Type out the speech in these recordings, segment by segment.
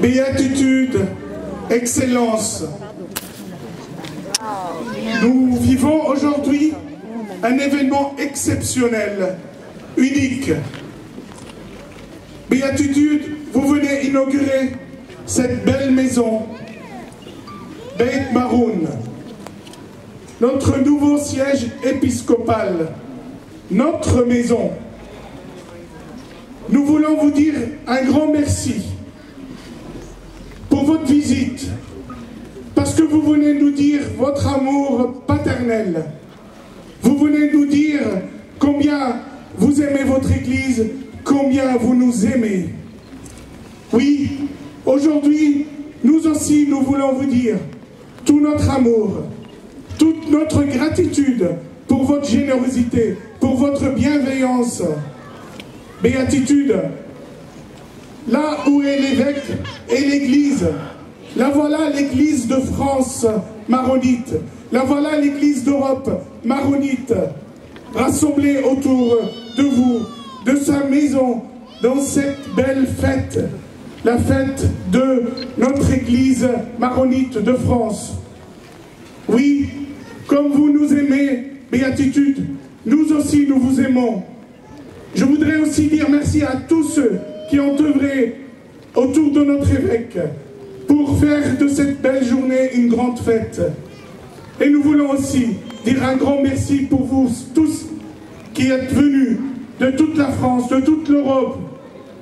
Béatitude, Excellence. Nous vivons aujourd'hui un événement exceptionnel, unique. Béatitude, vous venez inaugurer cette belle maison, Beit Maroun, notre nouveau siège épiscopal, notre maison. Nous voulons vous dire un grand merci pour votre visite, parce que vous venez nous dire votre amour paternel. Vous venez nous dire combien vous aimez votre Église, combien vous nous aimez. Oui, aujourd'hui, nous aussi, nous voulons vous dire tout notre amour, toute notre gratitude pour votre générosité, pour votre bienveillance. Béatitude, là où est l'évêque et l'Église, là voilà l'Église de France maronite, là voilà l'Église d'Europe maronite, rassemblée autour de vous, de sa maison, dans cette belle fête, la fête de notre Église maronite de France. Oui, comme vous nous aimez, Béatitude, nous aussi nous vous aimons. Je voudrais aussi dire merci à tous ceux qui ont œuvré autour de notre évêque pour faire de cette belle journée une grande fête. Et nous voulons aussi dire un grand merci pour vous tous qui êtes venus de toute la France, de toute l'Europe,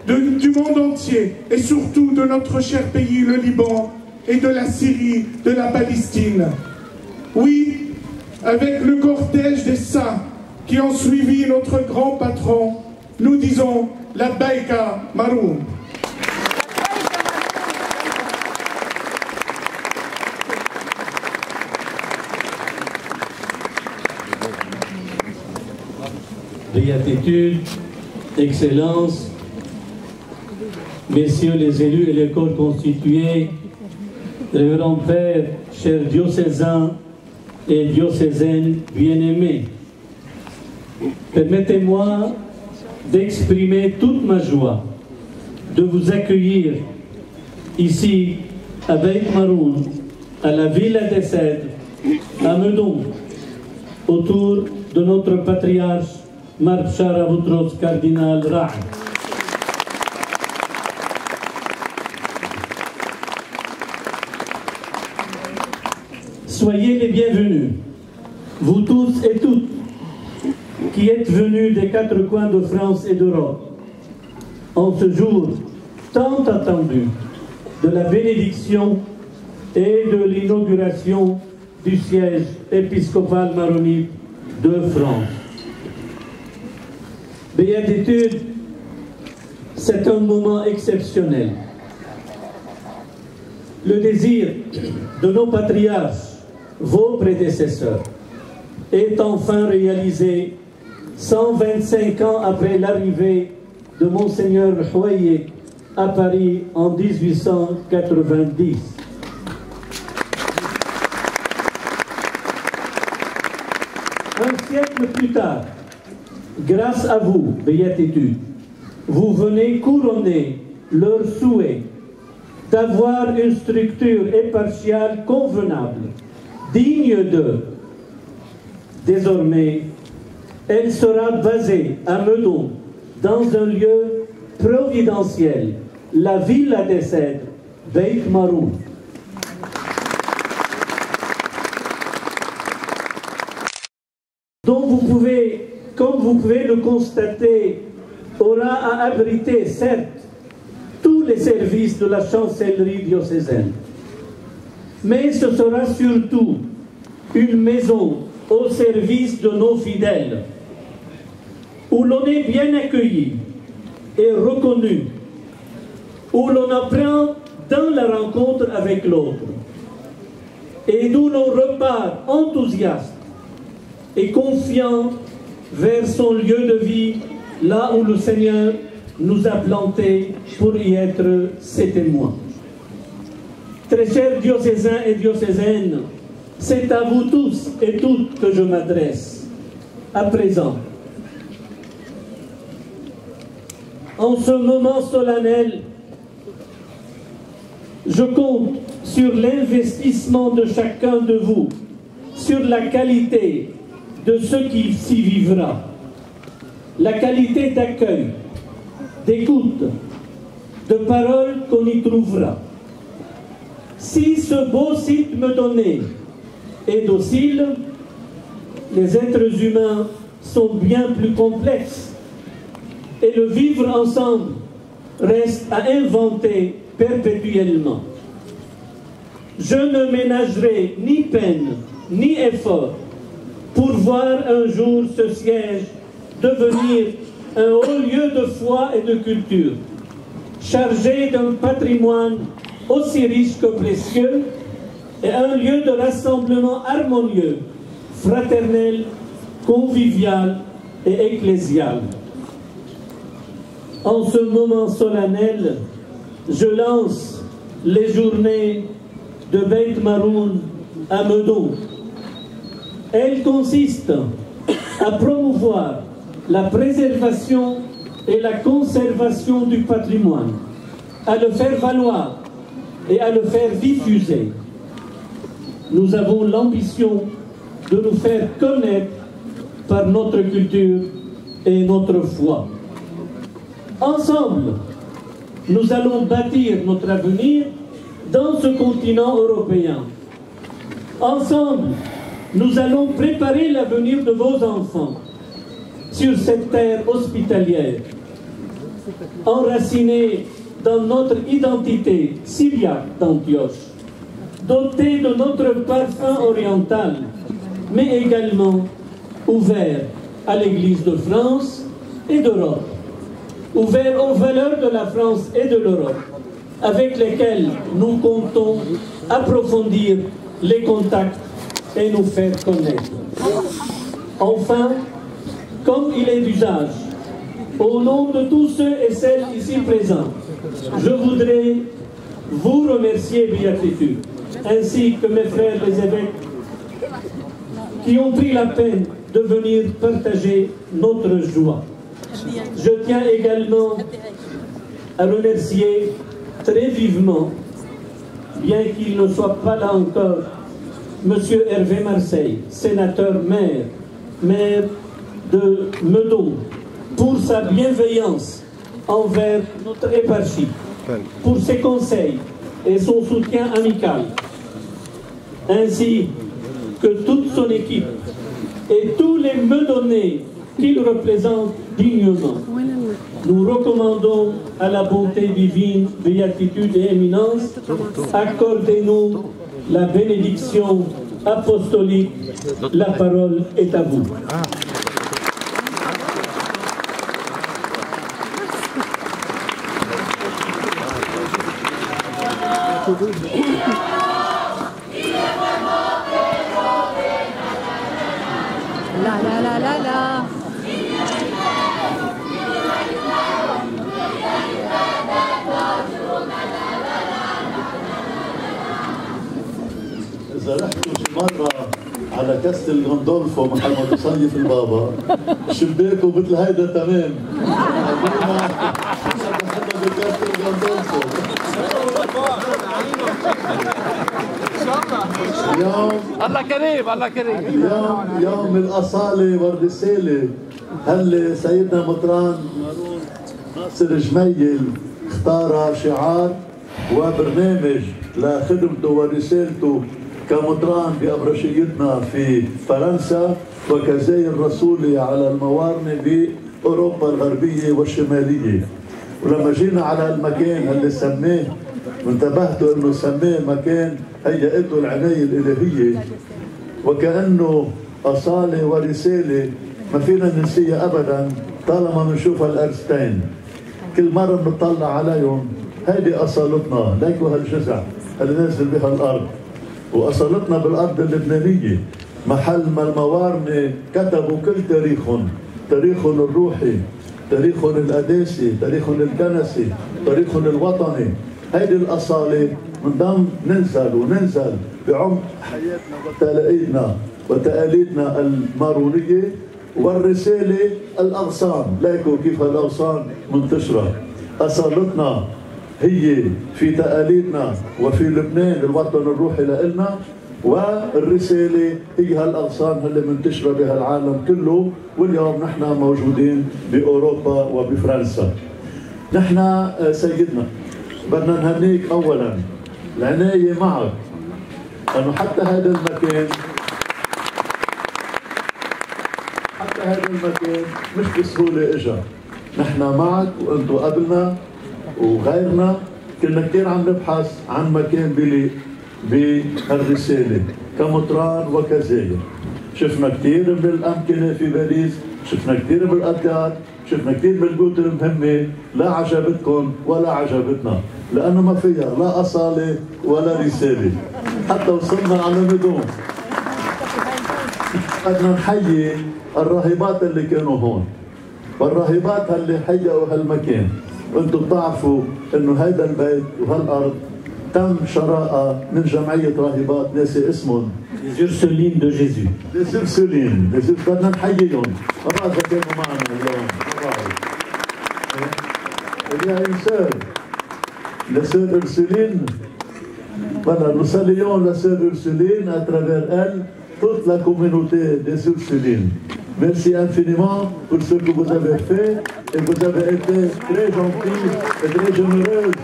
du monde entier et surtout de notre cher pays, le Liban, et de la Syrie, de la Palestine. Oui, avec le cortège des saints qui ont suivi notre grand patron, nous disons la Baïka Maroun. Béatitude, Excellence, Messieurs les élus et les corps constitués, Révérend Père, chers diocésains et diocésaines bien-aimés, permettez-moi d'exprimer toute ma joie de vous accueillir ici à Beit Maroun, à la Villa des Cèdres, à Meudon, autour de notre patriarche Mar Bchara Boutros cardinal Raad. Soyez les bienvenus, vous tous et toutes qui êtes venus des quatre coins de France et d'Europe, en ce jour tant attendu de la bénédiction et de l'inauguration du siège épiscopal maronite de France. Béatitude, c'est un moment exceptionnel. Le désir de nos patriarches, vos prédécesseurs, est enfin réalisé 125 ans après l'arrivée de Monseigneur Houayé à Paris en 1890. Un siècle plus tard, grâce à vous, Béatitude, vous venez couronner leur souhait d'avoir une structure éparchiale convenable, digne d'eux. Désormais, elle sera basée à Meudon, dans un lieu providentiel, la Villa des Cèdres, Beit Maroun. Dont vous pouvez, comme vous pouvez le constater, aura à abriter, certes, tous les services de la chancellerie diocésaine. Mais ce sera surtout une maison au service de nos fidèles, où l'on est bien accueilli et reconnu, où l'on apprend dans la rencontre avec l'autre, et d'où l'on repart enthousiaste et confiant vers son lieu de vie, là où le Seigneur nous a plantés pour y être ses témoins. Très chers diocésains et diocésaines, c'est à vous tous et toutes que je m'adresse. À présent, En ce moment solennel, je compte sur l'investissement de chacun de vous, sur la qualité de ce qui s'y vivra, la qualité d'accueil, d'écoute, de paroles qu'on y trouvera. Si ce beau site me donné est docile, les êtres humains sont bien plus complexes et le vivre ensemble reste à inventer perpétuellement. Je ne ménagerai ni peine ni effort pour voir un jour ce siège devenir un haut lieu de foi et de culture, chargé d'un patrimoine aussi riche que précieux et un lieu de rassemblement harmonieux, fraternel, convivial et ecclésial. En ce moment solennel, je lance les journées de Beit Maroun à Meudon. Elles consistent à promouvoir la préservation et la conservation du patrimoine, à le faire valoir et à le faire diffuser. Nous avons l'ambition de nous faire connaître par notre culture et notre foi. Ensemble, nous allons bâtir notre avenir dans ce continent européen. Ensemble, nous allons préparer l'avenir de vos enfants sur cette terre hospitalière, enracinée dans notre identité syriaque d'Antioche, dotée de notre parfum oriental, mais également ouvert à l'Église de France et d'Europe, ouvert aux valeurs de la France et de l'Europe, avec lesquelles nous comptons approfondir les contacts et nous faire connaître. Enfin, comme il est d'usage, au nom de tous ceux et celles ici présents, je voudrais vous remercier, Béatitude, ainsi que mes frères les évêques qui ont pris la peine de venir partager notre joie. Je tiens également à remercier très vivement, bien qu'il ne soit pas là encore, M. Hervé Marseille, sénateur maire de Meudon, pour sa bienveillance envers notre éparchie, pour ses conseils et son soutien amical, ainsi que toute son équipe et tous les Meudonnais qu'il représente dignement. Nous recommandons à la bonté divine, béatitude et éminence, accordez-nous la bénédiction apostolique. La parole est à vous. La la la la la. إذا رحتوا شي مرة على كاستل غندولفو محل مصيف البابا شباكه مثل هيدا تمام. بكاستل غندولفو. اليوم الله كريم الله كريم. اليوم يوم الأصالة والرسالة. هل سيدنا مطران ناصر جميل اختار شعار وبرنامج لخدمته ورسالته كمطران بأبرشيتنا في فرنسا وكزي الرسولي على الموارنة بأوروبا الغربية والشمالية. ولما جينا على المكان اللي سماه وانتبهتوا انه سماه مكان هيئته العناية الإلهية وكأنه أصالة ورسالة ما فينا ننسيها أبدا طالما بنشوفها الأرستين. كل مرة بنطلع عليهم هيدي أصالتنا، ليكوا هالجزع اللي نازل بها الأرض، وأصالتنا بالأرض اللبنانية محل ما الموارنة كتبوا كل تاريخهم الروحي، تاريخهم القداسي، تاريخهم الكنسي، تاريخهم الوطني. هيدي الأصالة بنضم ننزل بعمق حياتنا وتقاليدنا وتقاليدنا المارونية والرسالة الأغصان. ليكوا كيف الأغصان منتشرة. أصالتنا هي في تقاليدنا وفي لبنان الوطن الروحي لإلنا، والرسالة هي هالأغصان اللي منتشرة بها العالم كله. واليوم نحن موجودين بأوروبا وبفرنسا. نحن سيدنا بدنا نهنيك أولا العناية معك، لأنه حتى هذا المكان مش بسهولة إجا. نحن معك وأنتوا قبلنا وغيرنا كنا كثير عم نبحث عن مكان بليق بهالرسالة كمطران وكزاير. شفنا كثير من الأمكنة في باريس، شفنا كثير من الأديار، شفنا كثير من البيوت المهمة، لا عجبتكم ولا عجبتنا، لأنه ما فيها لا أصالة ولا رسالة. حتى وصلنا على ندوم. بدنا نحيي الراهبات اللي كانوا هون، والراهبات اللي حيقوا هالمكان. وانتم بتعرفوا انه هيدا البيت وهالارض تم شراءها من جمعية راهبات ناسي اسمهم، Les Ursulines de Jésus. Les Ursulines. بدنا نحييهم. ما بعرف كانوا معنا اليوم، ما بعرف. Il y a une sœur, la sœur Ursuline. Voilà, nous saluons la sœur Ursuline, à travers elle, toute la communauté des Ursulines. Merci infiniment pour ce que vous avez fait, et vous avez été très gentille et très généreuse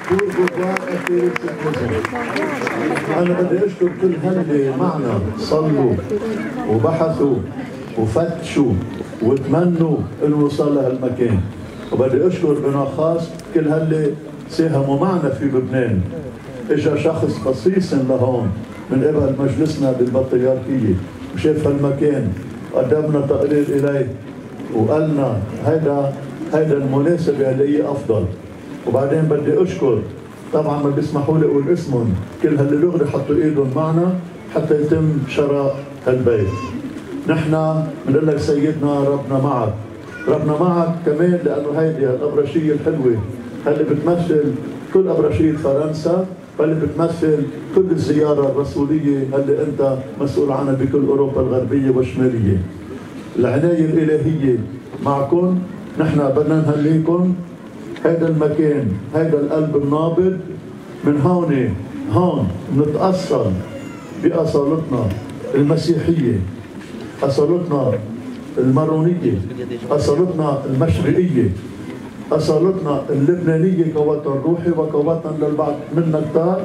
pour pouvoir accueillir cette maison. أنا بدي أشكر كل هاللي معنا صلوا وبحثوا وفتشوا وتمنوا الوصول لهالمكان. وبدي أشكر بنوع خاص كل هاللي ساهموا معنا في لبنان. إجا شخص خصيص لهون من قبل مجلسنا بالبطريركية وشاف هالمكان وقدمنا تقرير إليه وقالنا هيدا المناسبة اللي هي أفضل. وبعدين بدي أشكر طبعا ما بيسمحوا لي أقول اسمهم كل هاللي دغري حطوا إيدهم معنا حتى يتم شراء هالبيت. نحن بنقول لك سيدنا ربنا معك، ربنا معك كمان لأنه هيدي الأبرشية الحلوة اللي بتمثل كل أبرشية فرنسا، واللي بتمثل كل الزيارة الرسولية اللي أنت مسؤول عنها بكل أوروبا الغربية والشمالية. العناية الإلهية معكم. نحن بدنا نهنيكم. هذا المكان، هذا القلب النابض، من هون نتأصل بأصالتنا المسيحية، أصالتنا المارونية، أصالتنا المشرقية، أصالتنا اللبنانية كوطن روحي وكوطن للبعض منا كتار.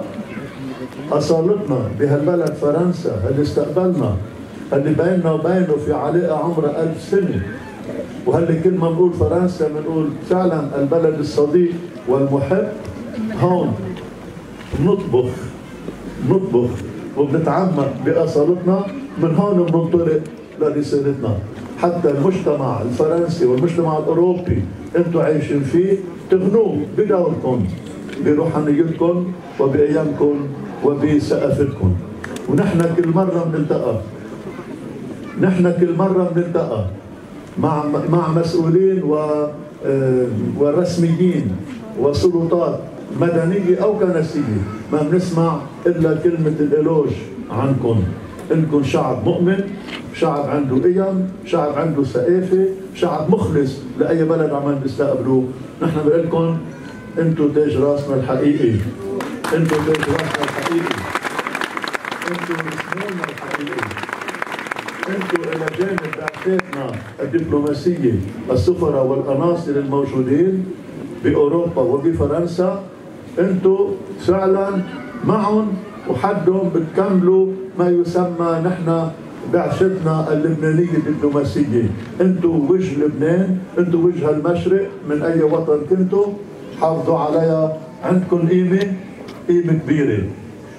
أصالتنا بهالبلد فرنسا اللي استقبلنا، اللي بيننا وبينه في علاقة عمرها 1000 سنة. وهاللي كل ما نقول فرنسا بنقول فعلا البلد الصديق والمحب. هون نطبخ وبنتعمق بأصالتنا. من هون بننطلق لرسالتنا. حتى المجتمع الفرنسي والمجتمع الأوروبي انتم عايشين فيه تغنوه بدوركم بروحانيتكم وبأيامكم وبثقافتكم. ونحن كل مرة بنلتقى مع مسؤولين ورسميين وسلطات مدنية أو كنسية، ما بنسمع إلا كلمة الإلوج عنكم. إنكم شعب مؤمن، شعب عنده قيم، شعب عنده ثقافة، شعب مخلص لأي بلد عم بيستقبلوه. نحن بنقول لكم أنتم تاج راسنا الحقيقي، أنتم تاج راسنا الحقيقي، أنتم رسمونا الحقيقي، أنتم إلى جانب بعثاتنا الدبلوماسية السفراء والقناصل الموجودين بأوروبا وبفرنسا، أنتم فعلا معهم وحدهم بتكملوا ما يسمى نحن بعثتنا اللبنانية الدبلوماسية. أنتم وجه لبنان، أنتم وجه المشرق من أي وطن كنتوا، حافظوا عليها. عندكم قيمة كبيرة،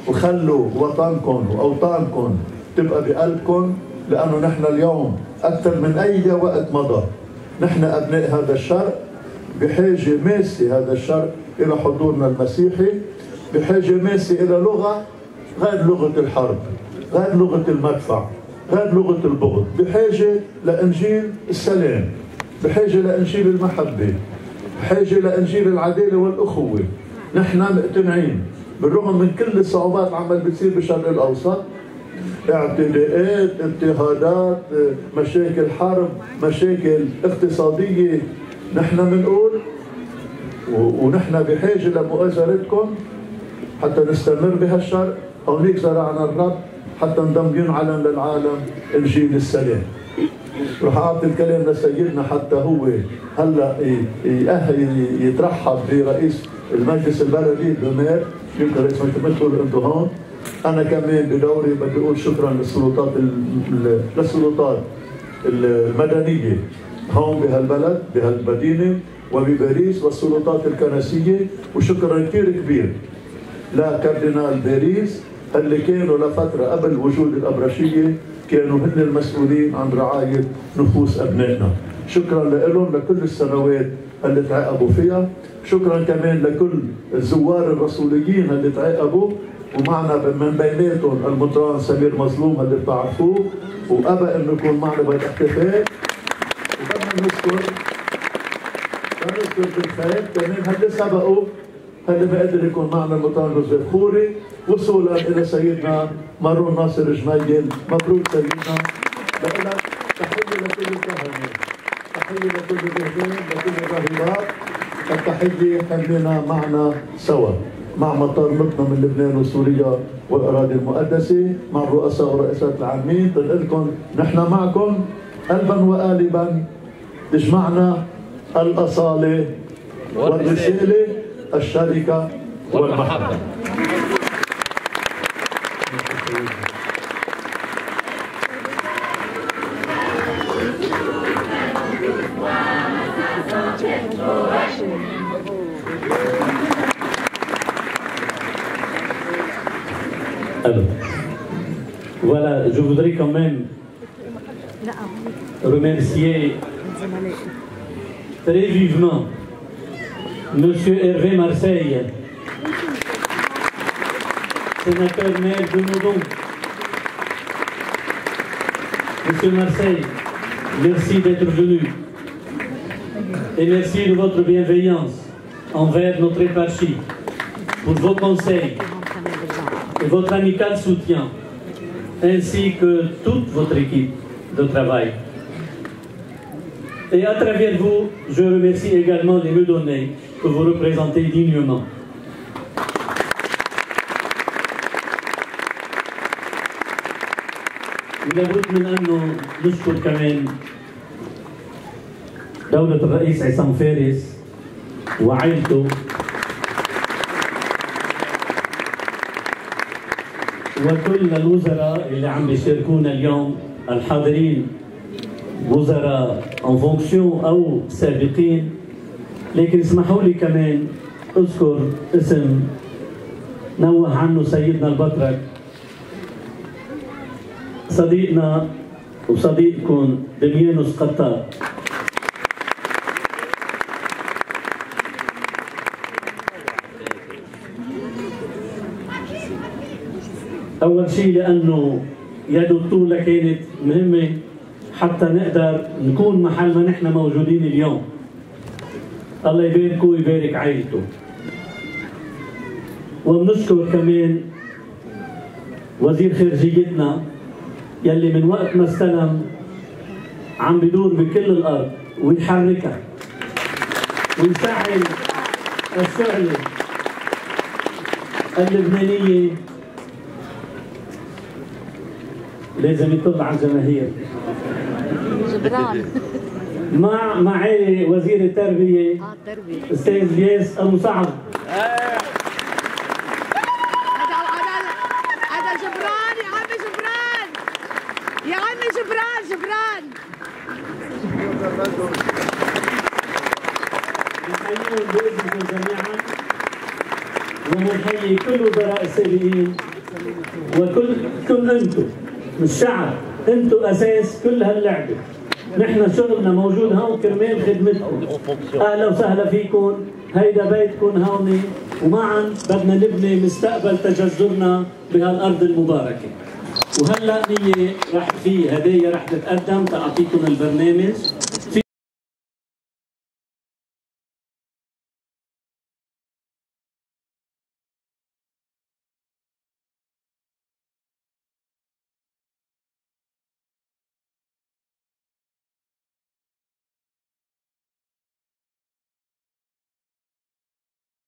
وخلوا وطنكم وأوطانكم تبقى بقلبكم، لأنه نحن اليوم أكثر من أي وقت مضى نحن أبناء هذا الشرق بحاجة ماسة. هذا الشرق إلى حضورنا المسيحي، بحاجة ماسة إلى لغة غير لغة الحرب، غير لغة المدفع، غير لغة البغض، بحاجة لإنجيل السلام، بحاجة لإنجيل المحبة، بحاجة لإنجيل العدالة والأخوة. نحن مقتنعين بالرغم من كل الصعوبات عمال بتصير بالشرق الأوسط، اعتداءات، اضطهادات، مشاكل حرب، مشاكل اقتصادية. نحن بنقول ونحن بحاجة لمؤازرتكم حتى نستمر بهالشرق. هونيك زرعنا الرب حتى نضم ينعلن للعالم انجيل السلام. رح اعطي الكلام لسيدنا حتى هو هلا يترحب برئيس المجلس البلدي دومير. يمكن رئيس مجلس انتم هون. انا كمان بدوري بدي اقول شكرا للسلطات المدنيه هون بهالبلد بهالمدينه وبباريس والسلطات الكنسيه، وشكرا كثير كبير لكاردينال باريس اللي كانوا لفتره قبل وجود الابرشيه كانوا هن المسؤولين عن رعايه نفوس ابنائنا. شكرا لهم لكل السنوات اللي تعاقبوا فيها. شكرا كمان لكل الزوار الرسوليين اللي تعاقبوا، ومعنا من بيناتهم المطران سمير مظلوم اللي بتعرفوه وابى انه يكون معنا بالاحتفال. وبدنا نذكر بالخير كمان اللي سبقوا اللي بقدر يكون معنا المطران جوزيف خوري، وصولا الى سيدنا مارون ناصر جميل. مبروك سيدنا. لك تحيه لكل الكهنه، تحيه لكل الرهبان، لكل الراهبات. التحيه خلينا معنا سوا مع مطارمتنا من لبنان وسوريا والاراضي المقدسه، مع الرؤساء ورئاسات العامين. بنقول لكم نحن معكم قلبا وقالبا. تجمعنا الاصاله والرساله، الشركه والمحبه. Alors, voilà, je voudrais quand même remercier très vivement Monsieur Hervé Marseille, sénateur maire de Meudon. Monsieur Marseille, merci d'être venu et merci de votre bienveillance envers notre éparchie, pour vos conseils et votre amical soutien, ainsi que toute votre équipe de travail. Et à travers vous, je remercie également les Meudonnais que vous représentez dignement. لابد من أنه نشكر كمان دولة الرئيس عصام فارس وعائلته وكل الوزراء اللي عم بيشاركونا اليوم الحاضرين، وزراء ان فونكسيون او سابقين. لكن اسمحوا لي كمان اذكر اسم نوه عنه سيدنا البطرك، صديقنا وصديقكم دميانوس قطار. أول شيء لأنه يده الطولة كانت مهمة حتى نقدر نكون محل ما نحن موجودين اليوم. الله يباركه ويبارك عائلته. وبنشكر كمان وزير خارجيتنا يلي من وقت ما استلم عم بدور بكل الأرض ويحركها ويسهل الشغلة اللبنانية. لازم يطلع على الجماهير. جبران معي وزير التربية استاذ الياس ابو سعد. هذا جبران يا عمي، جبران يا عمي، جبران نحييهم باسمكم جميعا ونحيي كل وزراء السابقين وكل انتم الشعب، انتم اساس كل هاللعبه. نحن شغلنا موجود هون كرمال خدمتكم. اهلا وسهلا فيكم، هيدا بيتكم هون، ومعا بدنا نبني مستقبل تجذرنا بهالارض المباركه. وهلا نية رح في هدايا رح تتقدم تعطيكم البرنامج.